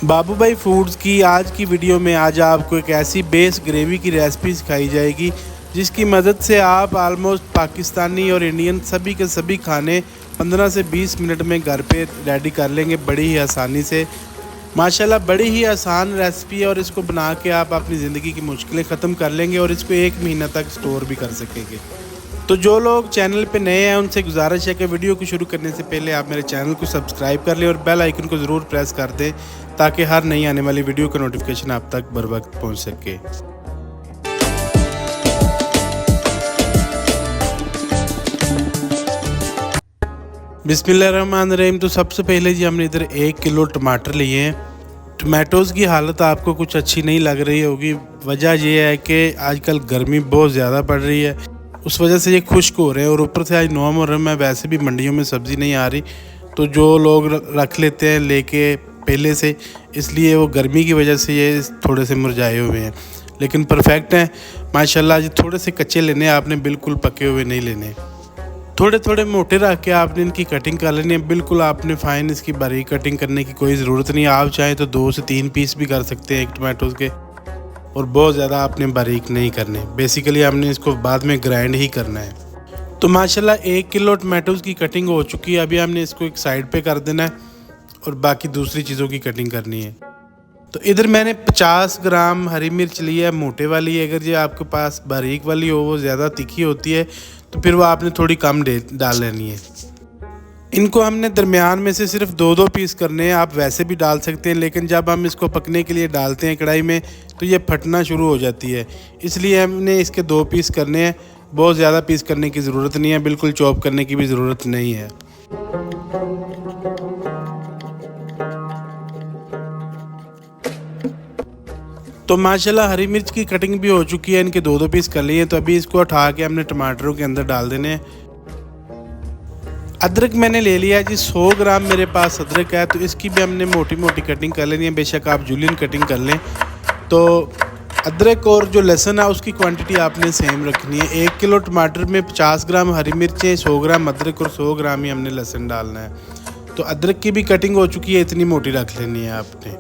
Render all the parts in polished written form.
बाबू भाई फूड्स की आज की वीडियो में आज आपको एक ऐसी बेस ग्रेवी की रेसिपी सिखाई जाएगी जिसकी मदद से आप आलमोस्ट पाकिस्तानी और इंडियन सभी के सभी खाने 15 से 20 मिनट में घर पे रेडी कर लेंगे बड़ी ही आसानी से। माशाल्लाह बड़ी ही आसान रेसिपी है और इसको बना के आप अपनी ज़िंदगी की मुश्किलें ख़त्म कर लेंगे और इसको 1 महीना तक स्टोर भी कर सकेंगे। तो जो लोग चैनल पे नए हैं उनसे गुजारिश है कि वीडियो को शुरू करने से पहले आप मेरे चैनल को सब्सक्राइब कर लें और बेल आइकन को ज़रूर प्रेस कर दें ताकि हर नई आने वाली वीडियो का नोटिफिकेशन आप तक बर वक्त पहुँच सके। बिस्मिल्लाहिर्रहमानिर्रहीम। तो सबसे पहले जी हमने इधर 1 किलो टमाटर लिए हैं। टमाटोज़ की हालत आपको कुछ अच्छी नहीं लग रही होगी, वजह यह है कि आजकल गर्मी बहुत ज़्यादा पड़ रही है, उस वजह से ये खुश्क हो रहे हैं और ऊपर से आज 9 मुहर्रम है, वैसे भी मंडियों में सब्ज़ी नहीं आ रही, तो जो लोग रख लेते हैं लेके पहले से, इसलिए वो गर्मी की वजह से ये थोड़े से मुरझाए हुए हैं, लेकिन परफेक्ट हैं माशाल्लाह जी। थोड़े से कच्चे लेने आपने, बिल्कुल पके हुए नहीं लेने। थोड़े थोड़े मोटे रख के आपने इनकी कटिंग कर लेनी है, बिल्कुल आपने फ़ाइन इसकी बारीक कटिंग करने की कोई ज़रूरत नहीं है। आप चाहें तो 2 से 3 पीस भी कर सकते हैं एक टमाटोज़ के, और बहुत ज़्यादा आपने बारीक नहीं करने। बेसिकली हमने इसको बाद में ग्राइंड ही करना है। तो माशाल्लाह 1 किलो टमाटोज़ की कटिंग हो चुकी है। अभी हमने इसको एक साइड पे कर देना है और बाकी दूसरी चीज़ों की कटिंग करनी है। तो इधर मैंने 50 ग्राम हरी मिर्च ली है, मोटे वाली। अगर ये आपके पास बारीक वाली हो, वो ज़्यादा तीखी होती है, तो फिर वो आपने थोड़ी कम डाल लेनी है। इनको हमने दरमियान में से सिर्फ 2-2 पीस करने हैं। आप वैसे भी डाल सकते हैं, लेकिन जब हम इसको पकने के लिए डालते हैं कढ़ाई में तो ये फटना शुरू हो जाती है, इसलिए हमने इसके 2 पीस करने हैं। बहुत ज़्यादा पीस करने की ज़रूरत नहीं है, बिल्कुल चॉप करने की भी ज़रूरत नहीं है। तो माशाल्लाह हरी मिर्च की कटिंग भी हो चुकी है, इनके 2-2 पीस कर लिए हैं। तो अभी इसको उठा के हमने टमाटरों के अंदर डाल देने हैं। अदरक मैंने ले लिया है जी, 100 ग्राम मेरे पास अदरक है, तो इसकी भी हमने मोटी मोटी कटिंग कर लेनी है। बेशक आप जूलियन कटिंग कर लें। तो अदरक और जो लहसुन है उसकी क्वांटिटी आपने सेम रखनी है। 1 किलो टमाटर में 50 ग्राम हरी मिर्चें, 100 ग्राम अदरक और 100 ग्राम ही हमने लहसुन डालना है। तो अदरक की भी कटिंग हो चुकी है, इतनी मोटी रख लेनी है आपने।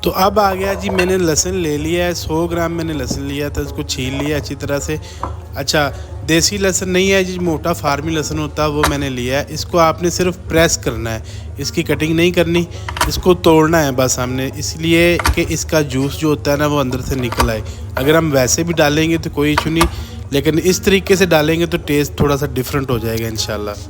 तो अब आ गया जी, मैंने लहसुन ले लिया है, 100 ग्राम मैंने लहसुन लिया था, इसको छील लिया अच्छी तरह से। अच्छा, देसी लहसुन नहीं है जी, मोटा फार्मी लहसुन होता है वो मैंने लिया है। इसको आपने सिर्फ प्रेस करना है, इसकी कटिंग नहीं करनी, इसको तोड़ना है बस हमने, इसलिए कि इसका जूस जो होता है ना वो अंदर से निकल आए। अगर हम वैसे भी डालेंगे तो कोई इशू नहीं, लेकिन इस तरीके से डालेंगे तो टेस्ट थोड़ा सा डिफरेंट हो जाएगा इंशाल्लाह।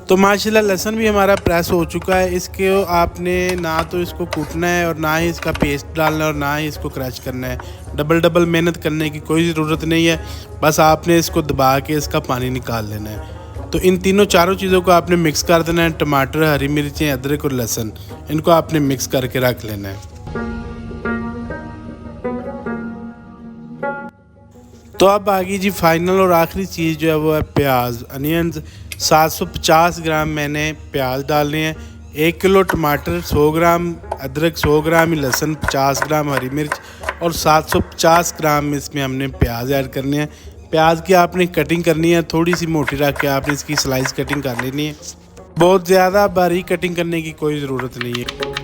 तो माशाल्लाह लहसुन भी हमारा प्रेस हो चुका है। इसके आपने ना तो इसको कूटना है और ना ही इसका पेस्ट डालना है और ना ही इसको क्रश करना है। डबल मेहनत करने की कोई ज़रूरत नहीं है, बस आपने इसको दबा के इसका पानी निकाल लेना है। तो इन तीनों चारों चीज़ों को आपने मिक्स कर देना है। टमाटर, हरी मिर्चें, अदरक और लहसुन, इनको आपने मिक्स करके रख लेना है। तो अब आ गई जी फाइनल और आखिरी चीज़ जो है वो है प्याज, अनियंस। 750 ग्राम मैंने प्याज डालने हैं। 1 किलो टमाटर, 100 ग्राम अदरक, 100 ग्राम ही लहसुन, 50 ग्राम हरी मिर्च और 750 ग्राम इसमें हमने प्याज ऐड करने हैं। प्याज की आपने कटिंग करनी है, थोड़ी सी मोटी रख के आपने इसकी स्लाइस कटिंग कर लेनी है। बहुत ज़्यादा बारीक कटिंग करने की कोई ज़रूरत नहीं है।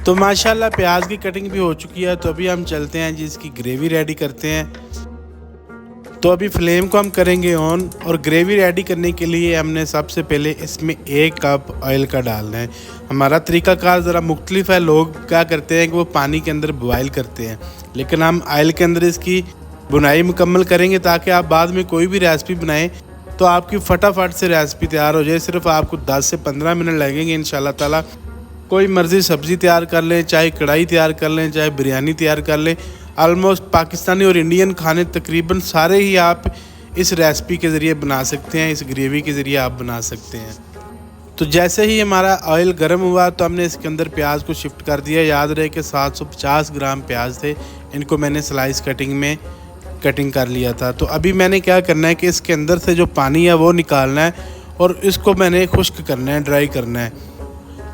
तो माशाल्लाह प्याज की कटिंग भी हो चुकी है। तो अभी हम चलते हैं जी, इसकी ग्रेवी रेडी करते हैं। तो अभी फ्लेम को हम करेंगे ऑन, और ग्रेवी रेडी करने के लिए हमने सबसे पहले इसमें 1 कप ऑयल का डालना है। हमारा तरीक़ाकार ज़रा मुख्तलिफ है। लोग क्या करते हैं कि वो पानी के अंदर बॉयल करते हैं, लेकिन हम ऑयल के अंदर इसकी बुनाई मुकम्मल करेंगे ताकि आप बाद में कोई भी रेसिपी बनाएं तो आपकी फटाफट से रेसिपी तैयार हो जाए। सिर्फ आपको 10 से 15 मिनट लगेंगे इंशाल्लाह ताला। कोई मर्ज़ी सब्ज़ी तैयार कर लें, चाहे कढ़ाई तैयार कर लें, चाहे बिरयानी तैयार कर लें, आलमोस्ट पाकिस्तानी और इंडियन खाने तकरीबन सारे ही आप इस रेसिपी के ज़रिए बना सकते हैं, इस ग्रेवी के ज़रिए आप बना सकते हैं। तो जैसे ही हमारा ऑयल गर्म हुआ तो हमने इसके अंदर प्याज को शिफ्ट कर दिया। याद रहे कि 750 ग्राम प्याज थे, इनको मैंने स्लाइस कटिंग में कटिंग कर लिया था। तो अभी मैंने क्या करना है कि इसके अंदर से जो पानी है वो निकालना है और इसको मैंने खुश्क करना है, ड्राई करना है।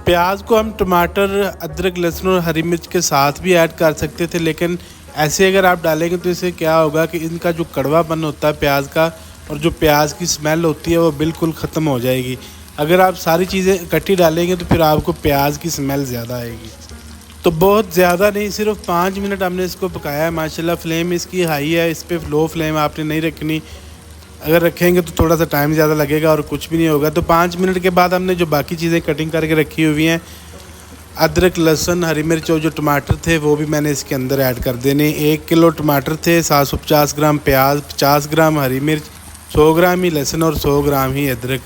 प्याज को हम टमाटर, अदरक, लहसुन और हरी मिर्च के साथ भी ऐड कर सकते थे, लेकिन ऐसे अगर आप डालेंगे तो इससे क्या होगा कि इनका जो कड़वापन होता है प्याज का और जो प्याज की स्मेल होती है वो बिल्कुल ख़त्म हो जाएगी। अगर आप सारी चीज़ें इकट्ठी डालेंगे तो फिर आपको प्याज की स्मेल ज़्यादा आएगी। तो बहुत ज़्यादा नहीं, सिर्फ 5 मिनट हमने इसको पकाया है। माशाल्लाह फ्लेम इसकी हाई है, इस पर लो फ्लेम आपने नहीं रखनी। अगर रखेंगे तो थोड़ा सा टाइम ज़्यादा लगेगा और कुछ भी नहीं होगा। तो 5 मिनट के बाद हमने जो बाकी चीज़ें कटिंग करके रखी हुई हैं, अदरक, लहसुन, हरी मिर्च और जो टमाटर थे वो भी मैंने इसके अंदर ऐड कर देने। 1 किलो टमाटर थे, 750 ग्राम प्याज, 50 ग्राम हरी मिर्च, 100 ग्राम ही लहसुन और 100 ग्राम ही अदरक।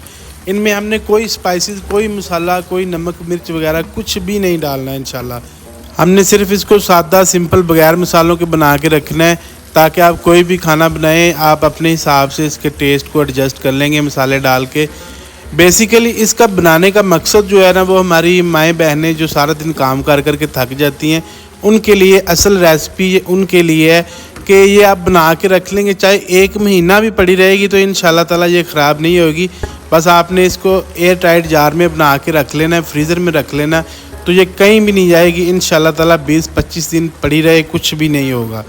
इनमें हमने कोई स्पाइसेस, कोई मसाला, कोई नमक मिर्च वगैरह कुछ भी नहीं डालना है। इंशाल्लाह हमने सिर्फ इसको सादा सिंपल बगैर मसालों के बना के रखना है, ताकि आप कोई भी खाना बनाएं आप अपने हिसाब से इसके टेस्ट को एडजस्ट कर लेंगे मसाले डाल के। बेसिकली इसका बनाने का मकसद जो है ना, वो हमारी माएँ बहनें जो सारा दिन काम कर कर के थक जाती हैं, उनके लिए असल रेसिपी उनके लिए है कि ये आप बना के रख लेंगे, चाहे 1 महीना भी पड़ी रहेगी तो इंशाल्लाह ताला ये ख़राब नहीं होगी। बस आपने इसको एयर टाइट जार में बना के रख लेना है, फ्रीज़र में रख लेना, तो ये कहीं भी नहीं जाएगी। इंशाल्लाह ताला 20-25 दिन पड़ी रहे, कुछ भी नहीं होगा।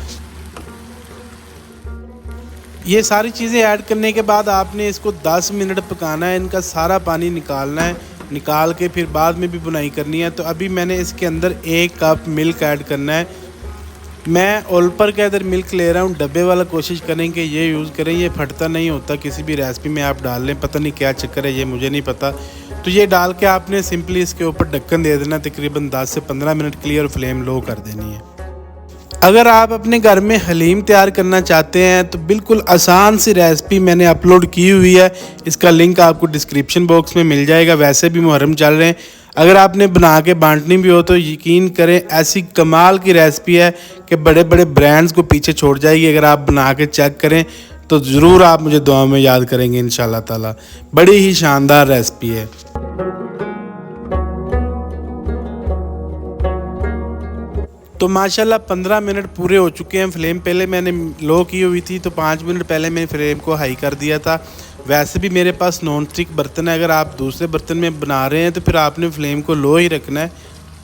ये सारी चीज़ें ऐड करने के बाद आपने इसको 10 मिनट पकाना है, इनका सारा पानी निकालना है, निकाल के फिर बाद में भी बुनाई करनी है। तो अभी मैंने इसके अंदर 1 कप मिल्क ऐड करना है। मैं ओल्पर का इधर मिल्क ले रहा हूँ, डब्बे वाला कोशिश करें कि ये यूज़ करें, ये फटता नहीं होता। किसी भी रेसिपी में आप डाल लें, पता नहीं क्या चक्कर है, ये मुझे नहीं पता। तो ये डाल के आपने सिंपली इसके ऊपर ढक्कन दे देना, तकरीबन 10 से 15 मिनट के लिए, और फ्लेम लो कर देनी है। अगर आप अपने घर में हलीम तैयार करना चाहते हैं तो बिल्कुल आसान सी रेसिपी मैंने अपलोड की हुई है, इसका लिंक आपको डिस्क्रिप्शन बॉक्स में मिल जाएगा। वैसे भी मुहर्रम चल रहे हैं, अगर आपने बना के बांटनी भी हो तो यकीन करें ऐसी कमाल की रेसिपी है कि बड़े बड़े ब्रांड्स को पीछे छोड़ जाएगी। अगर आप बना के चेक करें तो ज़रूर आप मुझे दुआ में याद करेंगे इंशाल्लाह ताला। बड़ी ही शानदार रेसिपी है। तो माशाल्लाह 15 मिनट पूरे हो चुके हैं। फ्लेम पहले मैंने लो की हुई थी, तो 5 मिनट पहले मैंने फ्लेम को हाई कर दिया था। वैसे भी मेरे पास नॉन स्टिक बर्तन है, अगर आप दूसरे बर्तन में बना रहे हैं तो फिर आपने फ्लेम को लो ही रखना है,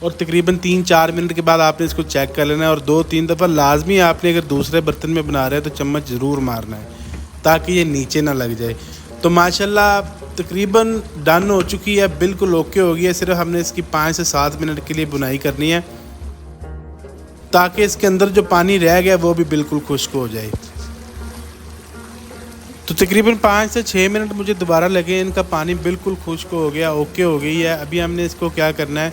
और तकरीबन 3-4 मिनट के बाद आपने इसको चेक कर लेना है। और 2-3 दफ़ा लाजमी आपने अगर दूसरे बर्तन में बना रहे हैं तो चम्मच ज़रूर मारना है, ताकि ये नीचे ना लग जाए। तो माशाल्लाह तकरीबन डन हो चुकी है, बिल्कुल ओके हो गई है। सिर्फ हमने इसकी 5 से 7 मिनट के लिए बुनाई करनी है, ताकि इसके अंदर जो पानी रह गया वो भी बिल्कुल खुश्क हो जाए। तो तकरीबन 5 से 6 मिनट मुझे दोबारा लगे, इनका पानी बिल्कुल खुश्क हो गया, ओके हो गई है। अभी हमने इसको क्या करना है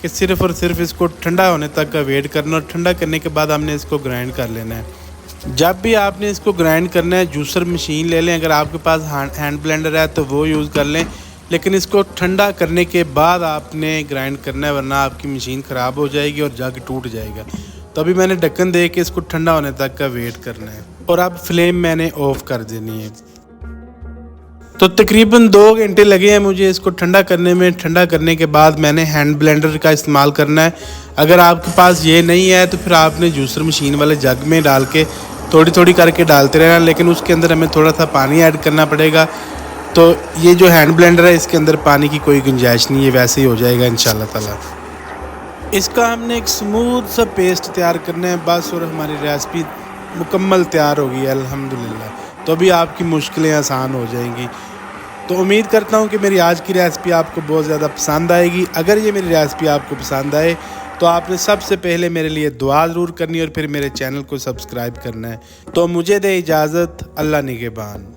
कि सिर्फ़ और सिर्फ इसको ठंडा होने तक का वेट करना, और ठंडा करने के बाद हमने इसको ग्राइंड कर लेना है। जब भी आपने इसको ग्राइंड करना है जूसर मशीन ले लें, अगर आपके पास हैंड ब्लेंडर है तो वो यूज़ कर लें, लेकिन इसको ठंडा करने के बाद आपने ग्राइंड करना है, वरना आपकी मशीन ख़राब हो जाएगी और जग टूट जाएगा। तो अभी मैंने ढक्कन दे के इसको ठंडा होने तक का वेट करना है, और अब फ्लेम मैंने ऑफ कर देनी है। तो तकरीबन 2 घंटे लगे हैं मुझे इसको ठंडा करने में। ठंडा करने के बाद मैंने हैंड ब्लेंडर का इस्तेमाल करना है। अगर आपके पास ये नहीं है तो फिर आपने जूसर मशीन वाले जग में डाल के थोड़ी थोड़ी करके डालते रहना, लेकिन उसके अंदर हमें थोड़ा सा पानी ऐड करना पड़ेगा। तो ये जो हैंड ब्लेंडर है इसके अंदर पानी की कोई गुंजाइश नहीं है, वैसे ही हो जाएगा इंशाल्लाह ताला। इसका हमने एक स्मूथ सा पेस्ट तैयार करना है बस, और हमारी रेसिपी मुकम्मल तैयार होगी अल्हम्दुलिल्लाह। तो अभी आपकी मुश्किलें आसान हो जाएंगी। तो उम्मीद करता हूँ कि मेरी आज की रेसिपी आपको बहुत ज़्यादा पसंद आएगी। अगर ये मेरी रेसिपी आपको पसंद आए तो आपने सबसे पहले मेरे लिए दुआ ज़रूर करनी है, और फिर मेरे चैनल को सब्सक्राइब करना है। तो मुझे दे इजाज़त, अल्लाह निगहबान।